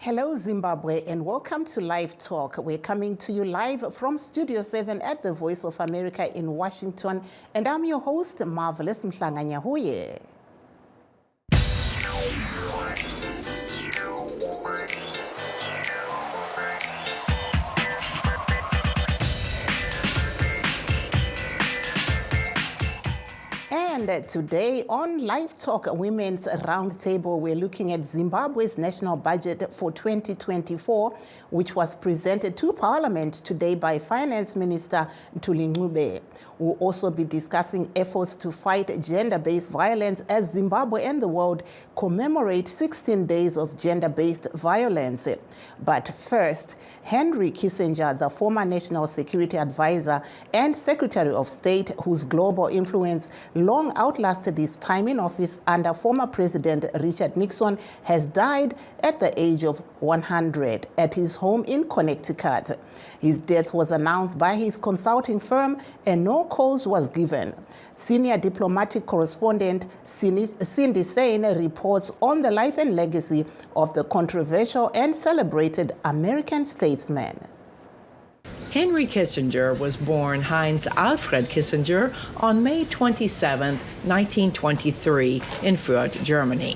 Hello, Zimbabwe, and welcome to LiveTalk. We're coming to you live from Studio 7 at the Voice of America in Washington, and I'm your host, Marvelous Mhlanganyahuye. And today on LiveTalk Women's Roundtable, we're looking at Zimbabwe's national budget for 2024, which was presented to Parliament today by Finance Minister Ntuli Ncube. We'll also be discussing efforts to fight gender-based violence as Zimbabwe and the world commemorate 16 days of gender-based violence. But first, Henry Kissinger, the former National Security Advisor and Secretary of State, whose global influence long outlasted his time in office under former President Richard Nixon, has died at the age of 100 at his home in Connecticut. His death was announced by his consulting firm and no cause was given. Senior diplomatic correspondent Cindy Sain reports on the life and legacy of the controversial and celebrated American statesman. Henry Kissinger was born Heinz Alfred Kissinger on May 27, 1923, in Fürth, Germany.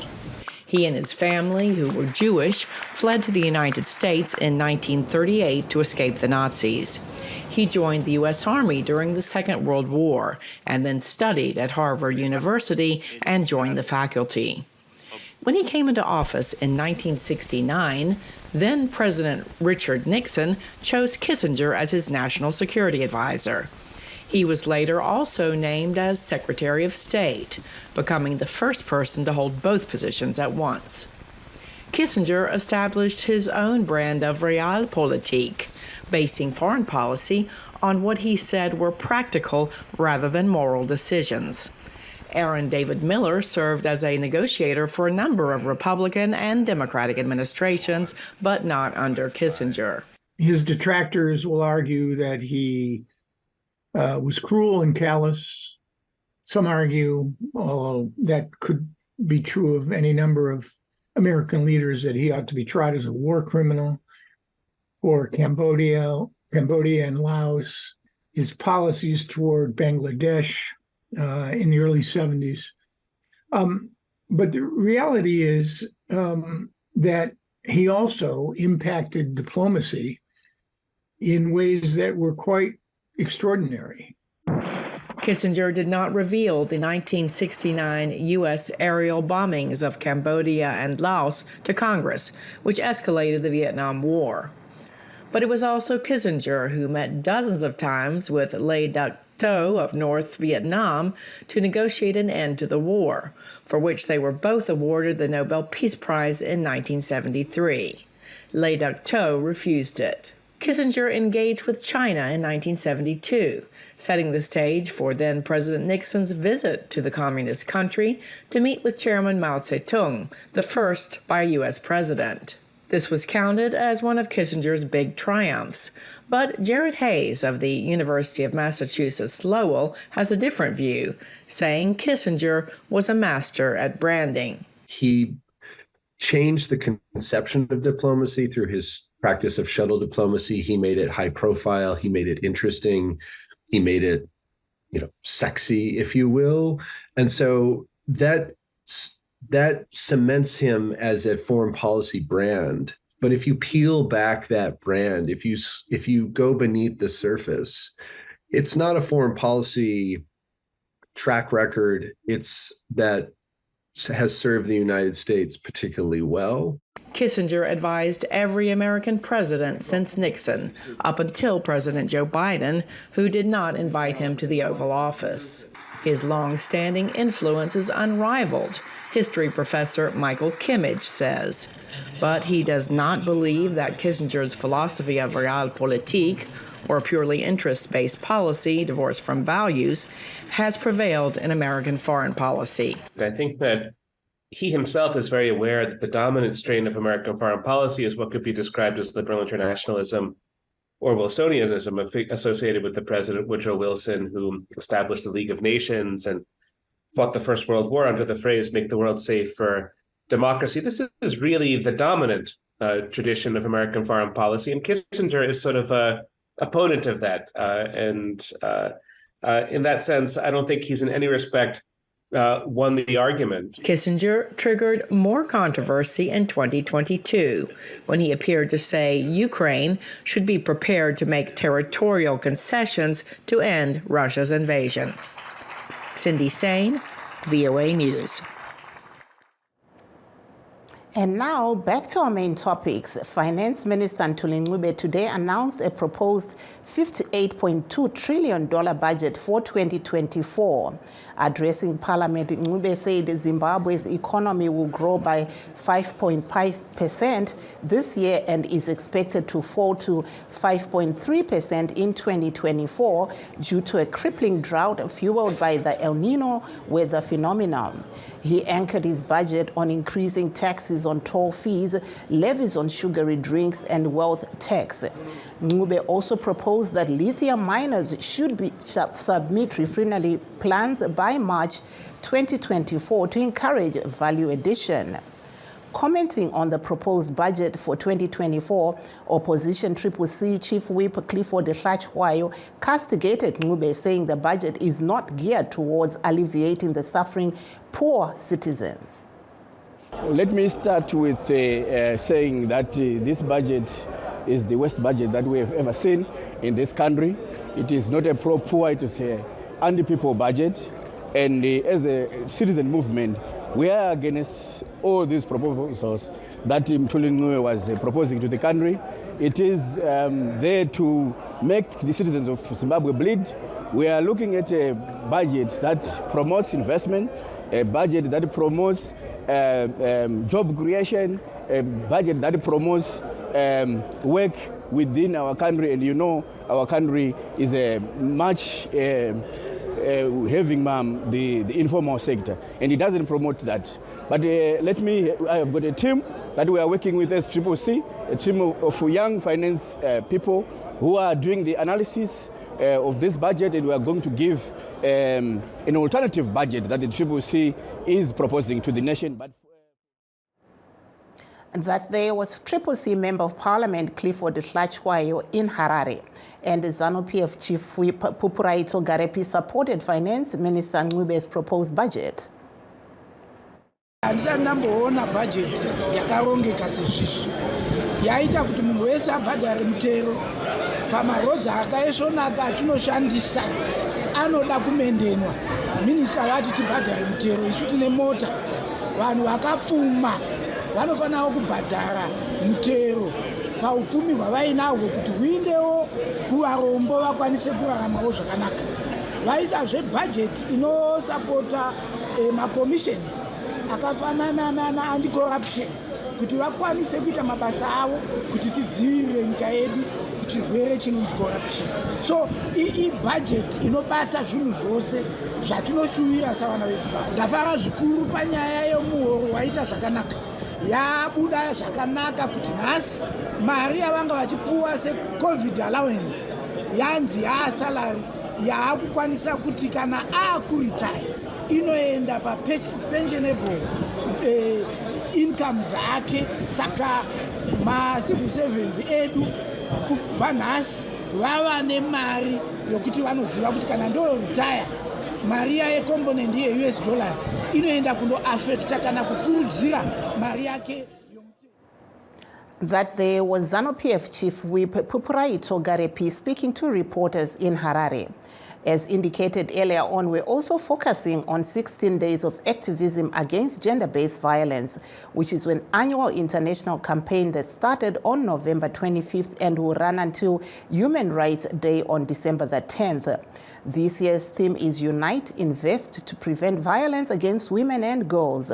He and his family, who were Jewish, fled to the United States in 1938 to escape the Nazis. He joined the U.S. Army during the Second World War and then studied at Harvard University and joined the faculty. When he came into office in 1969, then President Richard Nixon chose Kissinger as his national security advisor. He was later also named as Secretary of State, becoming the first person to hold both positions at once. Kissinger established his own brand of realpolitik, basing foreign policy on what he said were practical rather than moral decisions. Aaron David Miller served as a negotiator for a number of Republican and Democratic administrations, but not under Kissinger. His detractors will argue that he was cruel and callous. Some argue, although that could be true of any number of American leaders, that he ought to be tried as a war criminal. For Cambodia and Laos, his policies toward Bangladesh in the early 70s. But the reality is that he also impacted diplomacy in ways that were quite extraordinary. Kissinger did not reveal the 1969 U.S. aerial bombings of Cambodia and Laos to Congress, which escalated the Vietnam War. But it was also Kissinger who met dozens of times with Le Duc Tho of North Vietnam to negotiate an end to the war, for which they were both awarded the Nobel Peace Prize in 1973. Le Duc Tho refused it. Kissinger engaged with China in 1972, setting the stage for then-President Nixon's visit to the communist country to meet with Chairman Mao Zedong, the first by a U.S. president. This was counted as one of Kissinger's big triumphs, but Jared Hayes of the University of Massachusetts Lowell has a different view, saying Kissinger was a master at branding. He changed the conception of diplomacy through his practice of shuttle diplomacy. He made it high profile. He made it interesting. He made it, sexy, if you will. And so that cements him as a foreign policy brand. But if you peel back that brand, if you go beneath the surface, it's not a foreign policy track record. It's that has served the United States particularly well. Kissinger advised every American president since Nixon, up until President Joe Biden, who did not invite him to the Oval Office. His long-standing influence is unrivaled, history professor Michael Kimmage says. But he does not believe that Kissinger's philosophy of realpolitik, or purely interest-based policy divorced from values, has prevailed in American foreign policy. I think that he himself is very aware that the dominant strain of American foreign policy is what could be described as liberal internationalism or Wilsonianism associated with the President Woodrow Wilson, who established the League of Nations and fought the First World War under the phrase, "make the world safe for democracy." This is really the dominant tradition of American foreign policy, and Kissinger is sort of a opponent of that. And in that sense, I don't think he's in any respect won the argument. Kissinger triggered more controversy in 2022 when he appeared to say Ukraine should be prepared to make territorial concessions to end Russia's invasion. Cindy Sain, VOA News. And now, back to our main topics. Finance Minister Ntuli Ncube today announced a proposed $58.2 trillion budget for 2024. Addressing Parliament, Ncube said Zimbabwe's economy will grow by 5.5% this year and is expected to fall to 5.3% in 2024 due to a crippling drought fueled by the El Nino weather phenomenon. He anchored his budget on increasing taxes on toll fees, levies on sugary drinks, and wealth tax. Ncube also proposed that lithium miners should submit refinery plans by March 2024 to encourage value addition. Commenting on the proposed budget for 2024, opposition CCC Chief Whip Clifford Hlachwayo castigated Ncube, saying the budget is not geared towards alleviating the suffering poor citizens. Let me start with saying that this budget is the worst budget that we have ever seen in this country. It is not a pro-poor, it is an anti-people budget. And as a citizen movement, we are against all these proposals that Ntuli Ncube was proposing to the country. It is there to make the citizens of Zimbabwe bleed. We are looking at a budget that promotes investment, a budget that promotes job creation, a budget that promotes work within our country. And you know, our country is a much having the informal sector, and it doesn't promote that. But I have got a team that we are working with as CCC, a team of young finance people who are doing the analysis of this budget, and we are going to give an alternative budget that the CCC is proposing to the nation. That there was CCC Member of Parliament Clifford Hlachwayo in Harare, and the ZANU-PF Chief Whip Pupuraito Garepi supported Finance Minister Ncube's proposed budget. Andisandamboona budget yakarongeka sezvizvi yaita kuti munhu wese abhadhare mutero pamarodzi akaisvonaka atinoshandisa anoda kumendenwa. Minista vati tibhadhare mutero, isu tine mota, vanhu vakapfuma vanofanira kubhadhara mutero paupfumi hwavainahwo kuti huindewo kuvarombo vakwanise kuraramawo zvakanaka. Vaisazve budget inosapota macommissions akafanana anti-corruption kuti vakwanise kuita mabasa avo kuti tidzivirire nyika yedu kuti chirwere chinonzi corruption. So budget inobata zvinhu zvose zvatinoshuvira savana veZimbabwe. Ndafara zvikuru panyaya yemuhoro waita zvakanaka. Yabuda zvakanaka kuti nhasi mari yavanga vachipuwa se-covid allowance yanzi yaasalary yaakukwanisa kuti kana akuretire inoenda pa-pensionable income dzake. Saka ma-civil servants edu kubva nhasi vava nemari yokuti vanoziva kuti kana ndo-retire mari yekomponent ye-US dollar inoenda kundo-affecta kana kukurudzira mari yake. That there was ZANU-PF Chief Whip Pupuraito Garepi speaking to reporters in Harare. As indicated earlier on, we're also focusing on 16 days of activism against gender-based violence, which is an annual international campaign that started on November 25th and will run until Human Rights Day on December the 10th. This year's theme is Unite, Invest to Prevent Violence Against Women and Girls.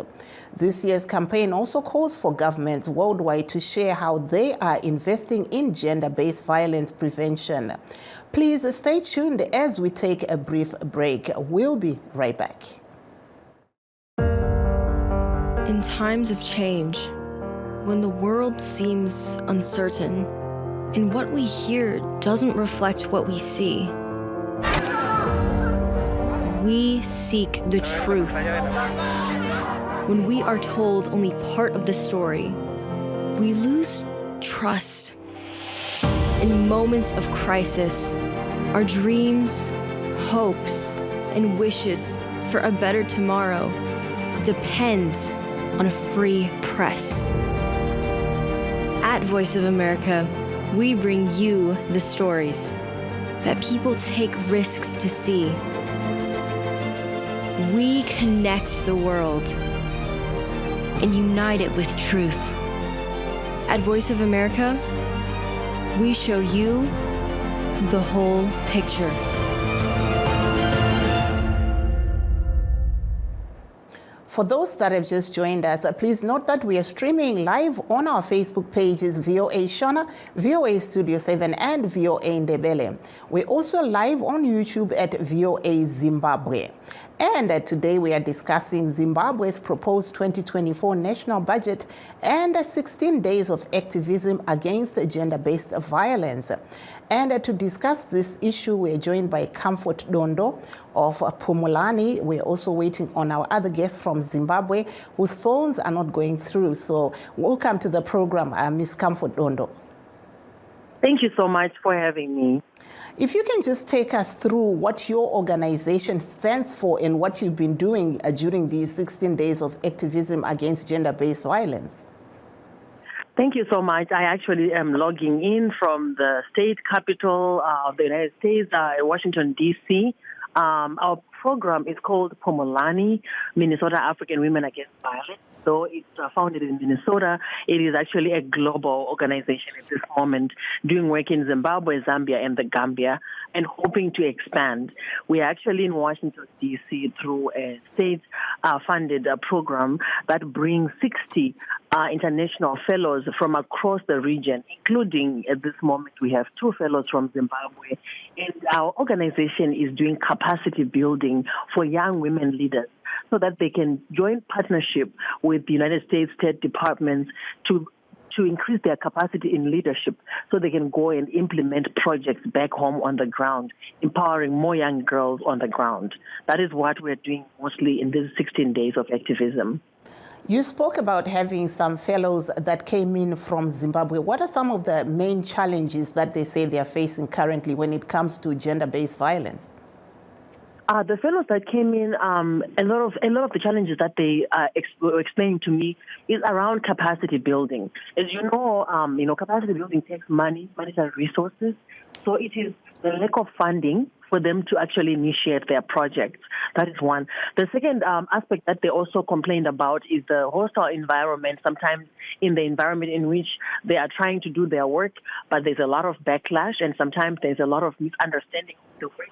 This year's campaign also calls for governments worldwide to share how they are investing in gender-based violence prevention. Please stay tuned as we take a brief break. We'll be right back. In times of change, when the world seems uncertain and what we hear doesn't reflect what we see, we seek the truth. When we are told only part of the story, we lose trust. In moments of crisis, our dreams, hopes, and wishes for a better tomorrow depends on a free press. At Voice of America, we bring you the stories that people take risks to see. We connect the world and unite it with truth. At Voice of America, we show you the whole picture. For those that have just joined us, please note that we are streaming live on our Facebook pages, VOA Shona, VOA Studio 7, and VOA Ndebele. We're also live on YouTube at VOA Zimbabwe. And today we are discussing Zimbabwe's proposed 2024 national budget and 16 days of activism against gender-based violence. And to discuss this issue, we're joined by Comfort Dondo of Pumulani. We're also waiting on our other guests from Zimbabwe whose phones are not going through. So welcome to the program, Ms. Comfort Dondo. Thank you so much for having me. If you can just take us through what your organization stands for and what you've been doing during these 16 days of activism against gender-based violence. Thank you so much. I actually am logging in from the state capital of the United States, Washington, D.C. Our program is called Pumulani, Minnesota African Women Against Violence. So it's founded in Minnesota. It is actually a global organization at this moment, doing work in Zimbabwe, Zambia, and the Gambia, and hoping to expand. We are actually in Washington, D.C. through a state-funded program that brings 60 international fellows from across the region, including at this moment we have 2 fellows from Zimbabwe. And our organization is doing capacity building for young women leaders, so that they can join partnership with the United States State Departments to increase their capacity in leadership, so they can go and implement projects back home on the ground, empowering more young girls on the ground. That is what we're doing mostly in these 16 days of activism. You spoke about having some fellows that came in from Zimbabwe. What are some of the main challenges that they say they are facing currently when it comes to gender-based violence? The fellows that came in, a lot of the challenges that they were explaining to me is around capacity building. As you know, capacity building takes money, monetary resources. So it is the lack of funding for them to actually initiate their projects. That is one. The second aspect that they also complained about is the hostile environment, sometimes in the environment in which they are trying to do their work, but there's a lot of backlash, and sometimes there's a lot of misunderstanding of the work.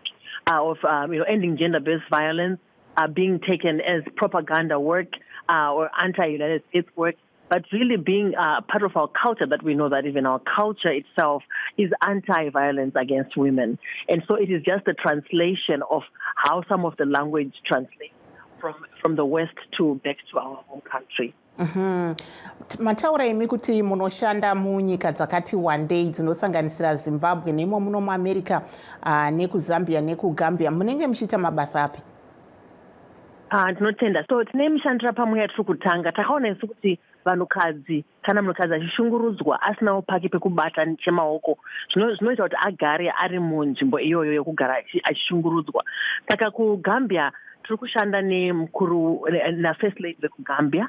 Of ending gender-based violence being taken as propaganda work or anti-United States work, but really being part of our culture, that we know that even our culture itself is anti-violence against women. And so it is just a translation of how some of the language translates from the West back to our home country. Mataura imi kuti munoshanda munyika dzakati wandei dzinosanganisira Zimbabwe nemo muno muAmerica nekuzambia nekugambia, munenge muchiita mabasa api? Tinotenda. So tine mishandira pamwe yatiri kutanga takaona isu kuti vanhukadzi kana munhukadzi achishungurudzwa asinawo pake pekubata chemaoko zvinoita kuti agare ari munzvimbo iyoyo yekugara achishungurudzwa. Saka kuGambia tiri kushanda nemukuru naFirst Lady vekugambia,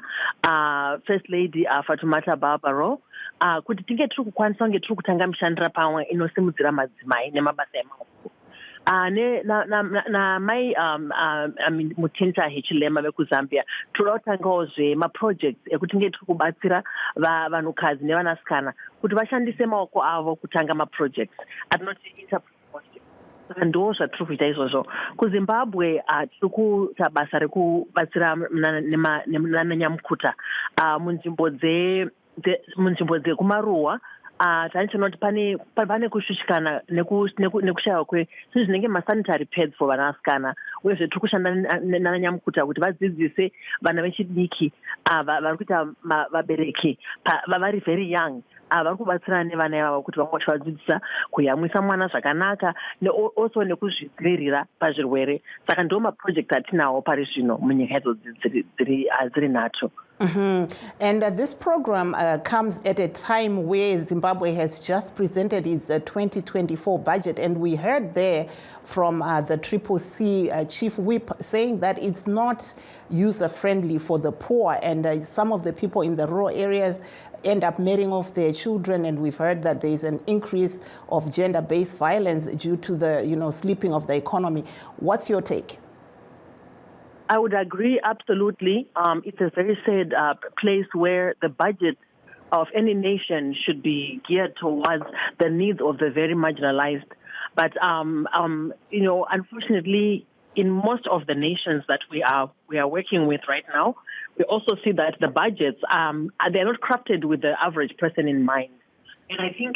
First Lady Fatumata Barbaro, kuti tinge tiri kukwanisa kunge tiri kutanga mishandira pamwe inosimudzira madzimai nemabasa emaoko. Namai Mutinta Hichilema vekuzambia tiri kutangawo zvemaprojects ekuti tinge tiri kubatsira vanhukadzi nevanasikana kuti vashandise maoko avo kutanga maprojects atinoti entrepreneurship. Ndo zvatiri kuita izvozvo. KuZimbabwe tiri kuita basa rekubatsira nananyamukuta munzvimbo dzekumaruwa. Tanichinoti pane kushushikana nekushayiwa zvinhu zvinenge masanitary pads for vanasikana, uyezve tiri kushanda nananyamukuta kuti vadzidzise vana vechidiki vari kuita vabereki vari very young, vari kubatsira nevana ivavo kuti vange vachivadzidzisa kuyamwisa mwana zvakanaka, also nekuzvidzivirira pazvirwere. Saka ndo maproject atinawo pari zvino munyika idzo dziri nhatu. And this program comes at a time where Zimbabwe has just presented its 2024 budget, and we heard there from the CCC chief whip saying that it's not user-friendly for the poor, and some of the people in the rural areas end up marrying off their children, and we've heard that there's an increase of gender-based violence due to the sleeping of the economy. What's your take? I would agree absolutely. It's a very sad place where the budget of any nation should be geared towards the needs of the very marginalized. But unfortunately, in most of the nations that we are working with right now, we also see that the budgets they're not crafted with the average person in mind. And I think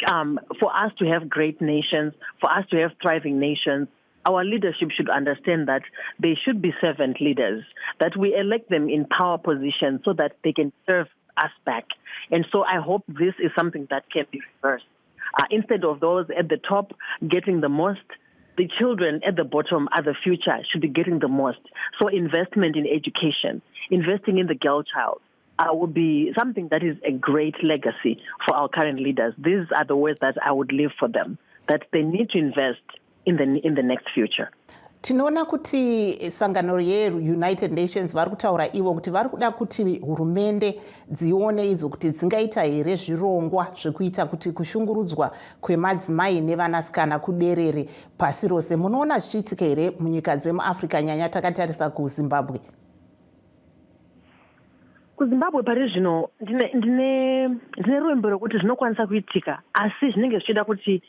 for us to have great nations, for us to have thriving nations, our leadership should understand that they should be servant leaders, that we elect them in power positions so that they can serve us back. And so I hope this is something that can be reversed. Instead of those at the top getting the most, the children at the bottom are the future, should be getting the most. So investment in education, investing in the girl child would be something that is a great legacy for our current leaders. These are the words that I would leave for them, that they need to invest in the next future. Tinoona kuti sangano reUnited Nations vari kutaura ivo kuti vari kuda kuti hurumende dzione idzo kuti dzingaita here zvirongwa zvekuita kuti kushungurudzwa kwemadzimai nevanasikana kuderere pasi rose. Munoona zvichiitika here munyika dzemuAfrica, nyanya takatarisa kuZimbabwe? kuZimbabwe pari zvino ndine rwembo rwekuti zvinokwanisa kuitika, asi zvinenge zvichida kuti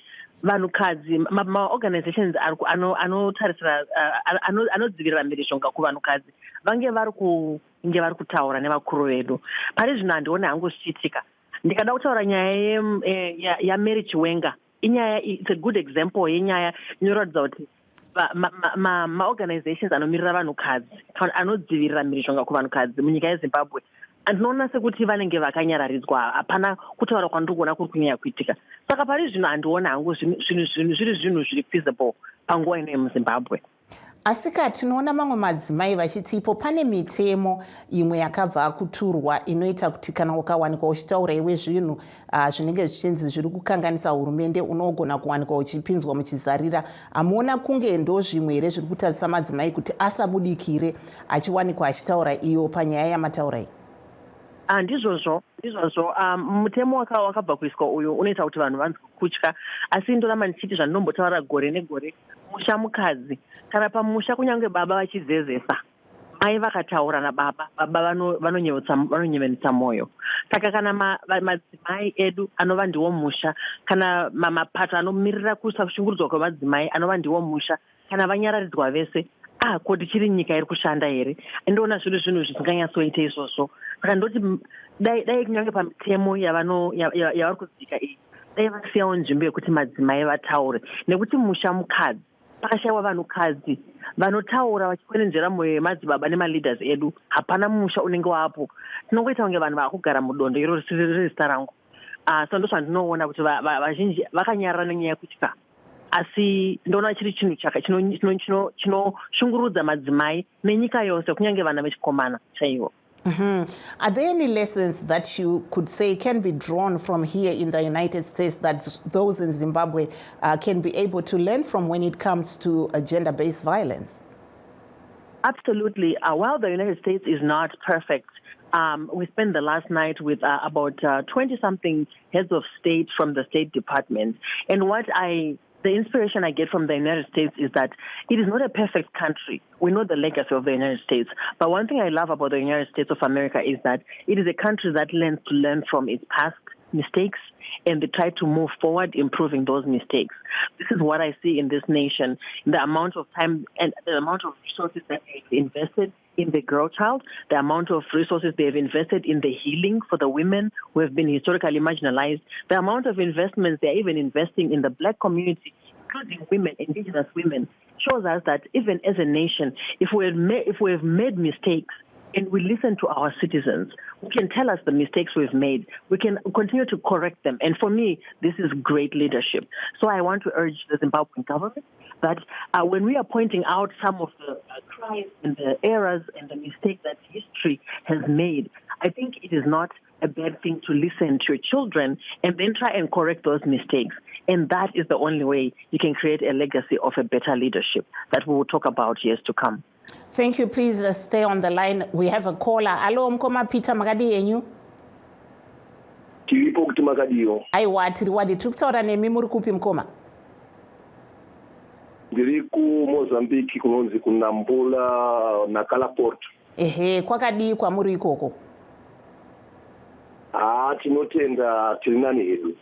vanhukadzi, maorganizations anotarisira anodzivirira mhirizhonga kuvanhukadzi vange vari kutaura nevakuru vedu. Pari zvino handione hangu zvichiitika. Ndikada kutaura nyaya yaMary Chiwenga. Inyaya, it's a good example yenyaya inoratidza kuti maorganizations anomirira vanhukadzi anodzivirira mhirizhonga kuvanhukadzi munyika yeZimbabwe andinoona sekuti vanenge vakanyararidzwa, hapana kutaura kwandiri kuona kuri kunyanya kuitika. Saka pari zvino handiona hangu zviri zvinhu zviri feasible panguva ino yemuZimbabwe. Asika tinoona mamwe madzimai vachiti ipo pane mitemo imwe yakabva kuturwa inoita kuti kana ukawanikwa uchitaura iwe zvinhu zvinenge zvichinzi zviri kukanganisa hurumende unogona kuwanikwa uchipinzwa muchizarira. Amuona kunge ndo zvimwe here zviri kutadzisa madzimai kuti asabudikire achiwanikwa achitaura iyo panyaya yamataura iyi? Ndizvozvo mutemo wakabva kuiswa uyu unoita kuti vanhu vanzwe kutya, asi ndoramba ndichiti zvandinombotaura gore negore, musha mukadzi, kana pamusha kunyange baba vachizezesa, mai vakataura nababa, baba vanonyevenutsa moyo. Saka kana madzimai edu anova ndiwo musha, kana mapato anomirira kushungurudzwa kwemadzimai anova ndiwo musha, kana vanyararidzwa vese, kuti chiri nyika iri kushanda here. Ndoona zviri zvinhu zvisinganyatsoita izvozvo. Saka ndoti dai kunyange pamitemo yavari kudzika iyi, dai vasiyawo nzvimbo yekuti madzimai vataure, nekuti musha mukadzi pakashayiwa vanhukadzi vanotaura vachikwenenzvera mwoyo yemadzibaba nemaleaders edu, hapana musha unenge wapo. Tinongoita kunge vanhu vakugara mudondo, iro risiri zita rangu. So ndo zvandinoona kuti vazhinji vakanyarara nenyaya yekutya, asi ndoona chiri chinhu chinoshungurudza madzimai nenyika yose, kunyange vana vechikomana chaivo. Are there any lessons that you could say can be drawn from here in the United States that those in Zimbabwe can be able to learn from when it comes to gender-based violence? Absolutely. While the United States is not perfect, we spent the last night with about 20-something heads of state from the State Department. And the inspiration I get from the United States is that it is not a perfect country. We know the legacy of the United States. But one thing I love about the United States of America is that it is a country that learns to learn from its past mistakes, and they try to move forward, improving those mistakes. This is what I see in this nation, the amount of time and the amount of resources that they've invested in the girl child, the amount of resources they've invested in the healing for the women who have been historically marginalized, the amount of investments they're even investing in the Black community, including women, indigenous women, shows us that even as a nation, if we have made mistakes, and we listen to our citizens who can tell us the mistakes we've made, we can continue to correct them. And for me, this is great leadership. So I want to urge the Zimbabwean government that when we are pointing out some of the crimes and the errors and the mistakes that history has made, I think it is not a bad thing to listen to your children and then try and correct those mistakes. And that is the only way you can create a legacy of a better leadership that we will talk about years to come. Thank you. Please stay on the line. We have a caller. Hello, Mkoma Peter Magadi yenyu. Tiripo kuti makadiyo. Aiwa, tiriwadi. Tukutaura nemi muri kupi Mkoma? Ndiri ku Mozambique kunonzi kunambula Nakala Port. Ehe, kwakadii kwamuri ikoko? Tinotenda tiri nani hedu.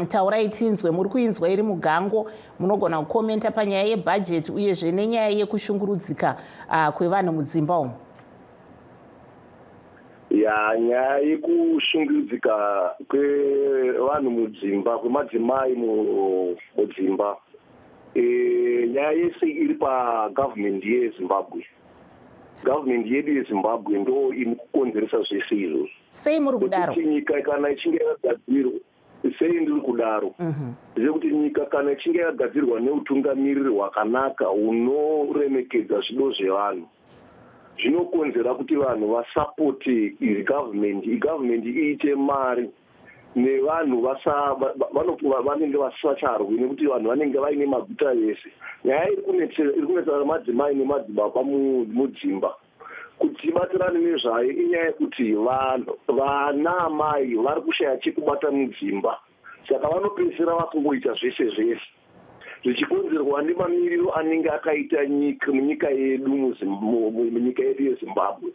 Taurai tinzwe, muri kuinzwa iri mugango, munogona kukomenta panyaya yebudget uyezve nenyaya yekushungurudzika kwevanhu mudzimba umu. Nyaya yekushungurudzika kwevanhu mudzimba, kwemadzimai mudzimba. Nyaya yese iri pagovernment yeZimbabwe. Government yedu yeZimbabwe ndo inokonzeresa zvese izvozvo. Sei muri kudaro? Nyika kana ichinge yagadzirwa, sei ndiri kudaro? Zvekuti nyika kana ichinge yagadzirwa neutungamiriri hwakanaka unoremekedza zvido zvevanhu, zvinokonzera kuti vanhu vasapote government iite mari nevanhu vanenge vasacharwi nekuti vanhu vanenge vaine maguta yese. Nyaya iri kunetsa madzimai nemadzibaba mudzimba kuti tibatirane nezvayo inyaya yekuti vana amai vari kushaya chekubata mudzimba, saka vanopedzisira vakungoita zvese zvese zvichikonzerwa nemamiriro anenge akaita munyika yedu munyika yedu yeZimbabwe.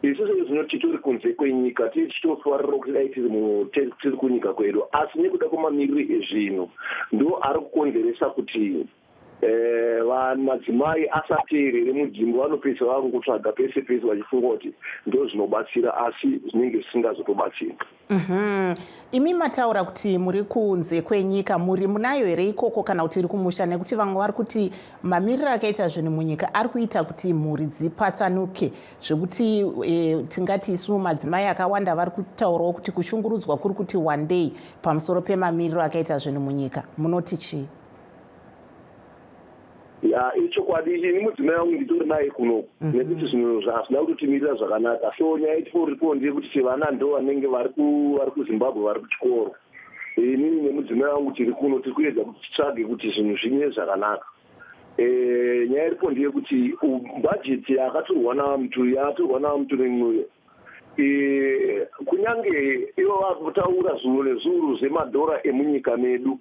Isusu zvinoti tori kunze kwenyika tichitofarira kuti dai tiri kunyika kwedu, asi nekuda kwemamiriro ezvinhu ndo ari kukonzeresa kuti madzimai asateerere mudzimba, vanopedzisa vangotsvaga pese pese vachifunga kuti ndo zvinobatsira, asi zvinenge zvisingazotobatsiri. Imi mataura kuti muri kunze kwenyika, muri munayo here ikoko kana kuti iri kumusha? Nekuti vamwe vari kuti mamiriro akaita zvinhu munyika ari kuita kuti mhuri dzipatsanuke, zvekuti tingati isu madzimai akawanda vari kutaurawo kuti kushungurudzwa kuri kuti one day pamusoro pemamiriro akaita zvinhu munyika. Munoti chii? Ichokwadi ini mudzimai wangu nditori naye kunoku, nekuti zvinhu zvasina kutotimirira zvakanaka. So nyaya itoripo ndeyekuti sevana ndo vanenge vari kuZimbabwe vari kuchikoro, inini nemudzimai wangu tiri kuno tiri kuedza kuti titsvage kuti zvinhu zvimire zvakanaka. Nyaya iripo ndeyekuti bhajeti yakatorwa naMuturi Mnuyo, kunyange ivo vakutaura zviuru nezviuru zvemadhora emunyika medu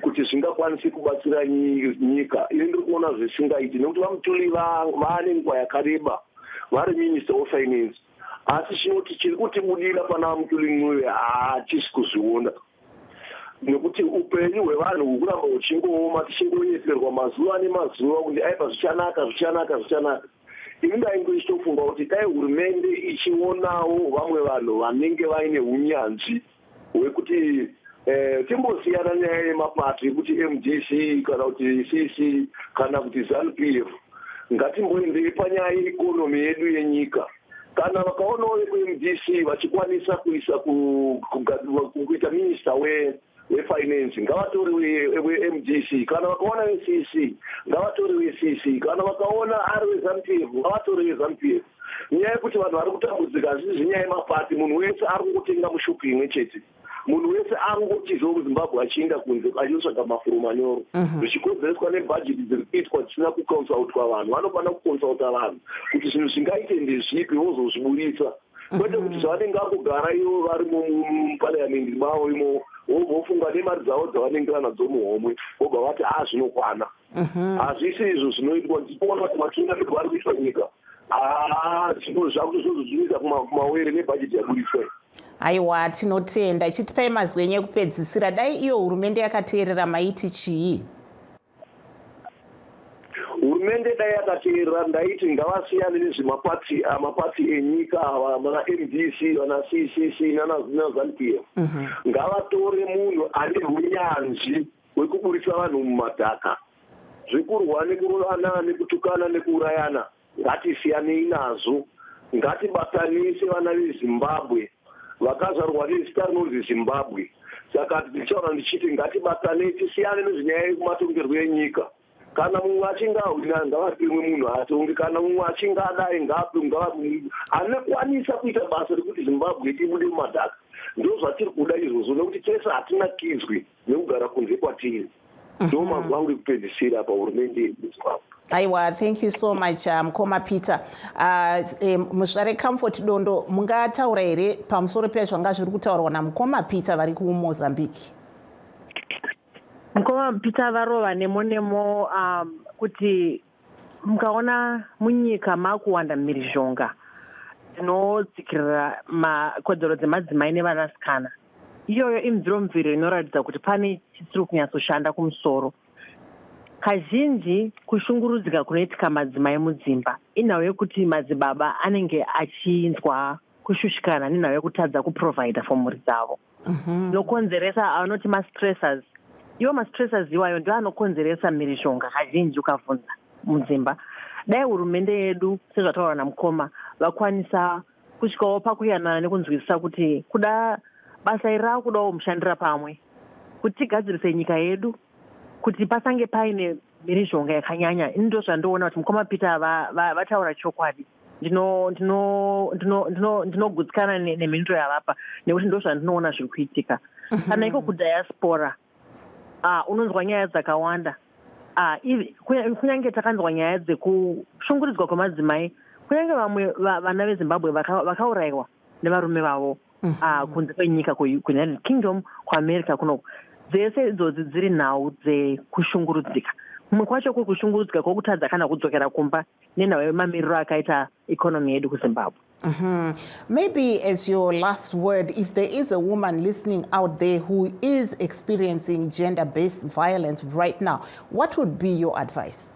kuti zvingakwanisi kubatsira nyika, ini ndiri kuona zvisingaiti nekuti vaMuturi vaane nguva yakareba vari minister of finance, asi chinoti chiri kutibudira pana vaMuturi Mnuyo hatisi kuzviona, nekuti upenyu hwevanhu hukuramba huchingooma tichingoyeserwa mazuva nemazuva kuti aipa zvichanaka. Ini ndaingochitofunga kuti dai hurumende ichionawo vamwe vanhu vanenge vaine unyanzvi hwekuti timbosiyana nyaya yemapato ekuti MDC kana kuti CC kana kuti ZANU-PF, ngatimboendei panyaya yeikonomi yedu yenyika. Kana vakaonawo vekuMDC vachikwanisa kuita minista wefinance, ngavatori weMDC. Kana vakaona weCC, ngavatori weCC. Kana vakaona ari weZANU-PF, ngavatori weZANU-PF. Nyaya yekuti vanhu vari kutambudzika hazvisi nyaya yemapati, munhu wese ari kungotenga mushupi imwe chete. Munhu wese angotizo kuZimbabwe achienda kunze achinotsvaga mafuro manyoro, zvichikonzereswa nebhajeti dziri kuitwa dzisina kukonsautwa vanhu. Vanofanira kukonsauta vanhu kuti zvinhu zvingaite ndezvipi vozozviburitsa, kwete kuti zvavanenge vangogara ivo vari muparliamendi mavo imo vofunga nemari dzavo dzavanenge vanadzo muhomwe vobva vati zvinokwana. Hazvisi izvo zvinoitwa, ndichiona kuti matungamiriro ari kuitwa nyika zvinhu zvakutozozviisa kumawere nebhajeti yaburiswa. Aiwa, tinotenda. Chitipai mazwenyu ekupedzisira, dai iyo hurumende yakateerera maiti chii? Hurumende dai yakateerera ndaiti ngavasiyane nezvemapati enyika, vana MDC, vana CCC nana ZANU-PF. Ngavatore munhu ane hunyanzvi hwekuburisa vanhu mumadhaka, zvekurwa nekurovana nekutukana nekuurayana. Ngatisiyanei nazvo, ngatibatanise vana veZimbabwe vakazvarwa nezita rinonzi Zimbabwe. Saka ndichaura ndichiti ngatibatanei, tisiyane nezvenyaya yekumatongerwo enyika. kana mumwe achinge awina ngavapimwe munhu atonge, kana mumwe achinge adai ngavapimwe anokwanisa kuita basa rekuti Zimbabwe tibude mumadhaka. Ndo zvatiri kuda izvozvo, nekuti tese hatina kidzwi nekugara kunze kwatiri. Ndo magwa angu ekupedzisira pahurumende yedu Zimbabwe. Aiwa, thank you so much Mukoma Peter. Muzvare Comfort Dondo, mungataura here pamusoro pezvanga zviri kutaurwa naMukoma Peter vari kuMozambique? Mukoma Peter varova nemo kuti mukaona munyika makuwanda mhirizhonga dzinotsikirira makodzero dzemadzimai nevanasikana. Iyoyo imviro inoratidza kuti pane chisiri kunyatsoshanda kumusoro. Kazhinji kushungurudzika kunoitika madzimai mudzimba inhau yekuti madzibaba anenge achinzwa kushushikana nenhau yekutadza kuprovida for mhuri dzavo. Nokonzeresa anoti ma-stressors. Iwo ma-stressors iwayo ndio anokonzeresa mhirizhonga kazhinji ukavhunza mudzimba. Dai hurumende yedu sezvataura naMukoma vakwanisa kusvikawo pakuyanana nekunzwisisa kuti kuda basa iri rakudawo mushandira pamwe kuti tigadzirise nyika yedu kuti pasange paine mhirizhonga yakanyanya. Ndo zvandoona kuti Mukoma Peter vataura chokwadi. Ndinogutsikana nemhinduro yavapa nekuti ndo zvandinoona zviri kuitika. Kana iko kudiaspora unonzwa nyaya dzakawanda. Kunyange takanzwa nyaya dzekushungurudzwa kwemadzimai, kunyange vamwe vana veZimbabwe vakaurayiwa nevarume vavo kunze kwenyika, kuUnited Kingdom, kuAmerica kunoko. Dzese idzodzi dziri nhau dzekushungurudzika. Kumwe kwacho kushungurudzika kwokutadza kana kudzokera kumba nenhau yemamiriro akaita ikonomi yedu kuZimbabwe. Maybe as your last word, if there is a woman listening out there who is experiencing gender-based violence right now, what would be your advice?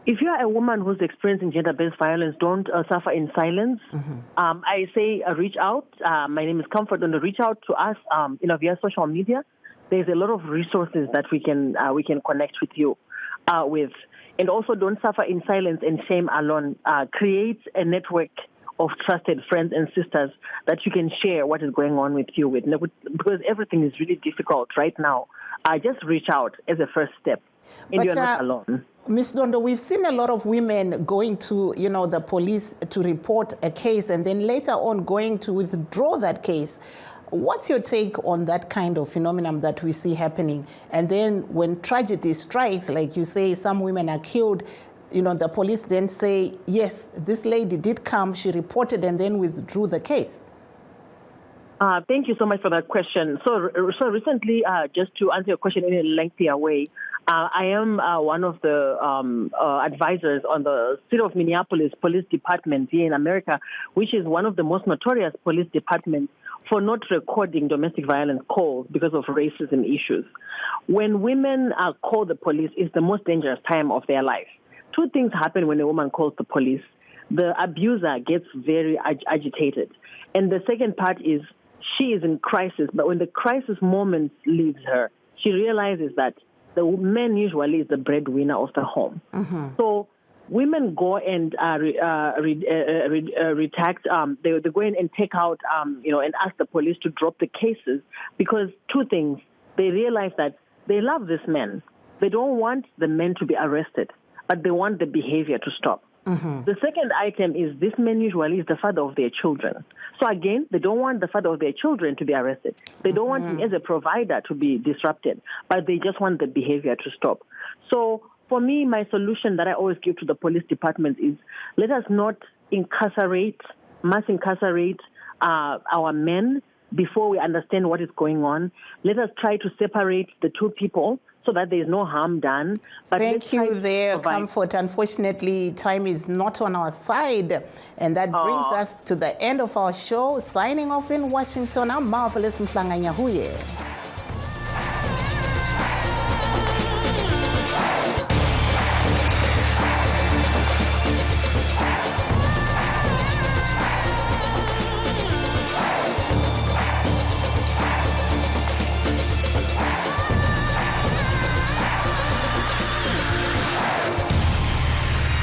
If you are a woman who's experiencing gender-based violence, don't suffer in silence. I say reach out. My name is Comfort, and reach out to us via social media. There's a lot of resources that we can connect with you with. And also don't suffer in silence and shame alone. Create a network of trusted friends and sisters that you can share what is going on with you with. Because everything is really difficult right now. Just reach out as a first step. And you're not alone. Ms. Dondo, we've seen a lot of women going to, the police to report a case and then later on going to withdraw that case. What's your take on that kind of phenomenon that we see happening? And then when tragedy strikes, like you say, some women are killed, the police then say, yes, this lady did come, she reported and then withdrew the case. Thank you so much for that question. So recently, just to answer your question in a lengthier way, I am one of the advisors on the City of Minneapolis Police Department here in America, which is one of the most notorious police departments for not recording domestic violence calls because of racism issues. When women call the police, it's the most dangerous time of their life. Two things happen when a woman calls the police. The abuser gets very agitated. And the second part is she is in crisis, but when the crisis moment leaves her, she realizes that the man usually is the breadwinner of the home. So women go and retract. They go in and take out, and ask the police to drop the cases because two things. They realize that they love this man. They don't want the man to be arrested, but they want the behavior to stop. The second item is this man usually is the father of their children. So again, they don't want the father of their children to be arrested. They don't want him as a provider to be disrupted, but they just want the behavior to stop. So for me, my solution that I always give to the police department is let us not mass incarcerate our men before we understand what is going on. Let us try to separate the two people so that there is no harm done. But thank you there, Comfort. Unfortunately, time is not on our side. And that brings us to the end of our show. Signing off in Washington, I'm Marvelous Mhlanganya Huye.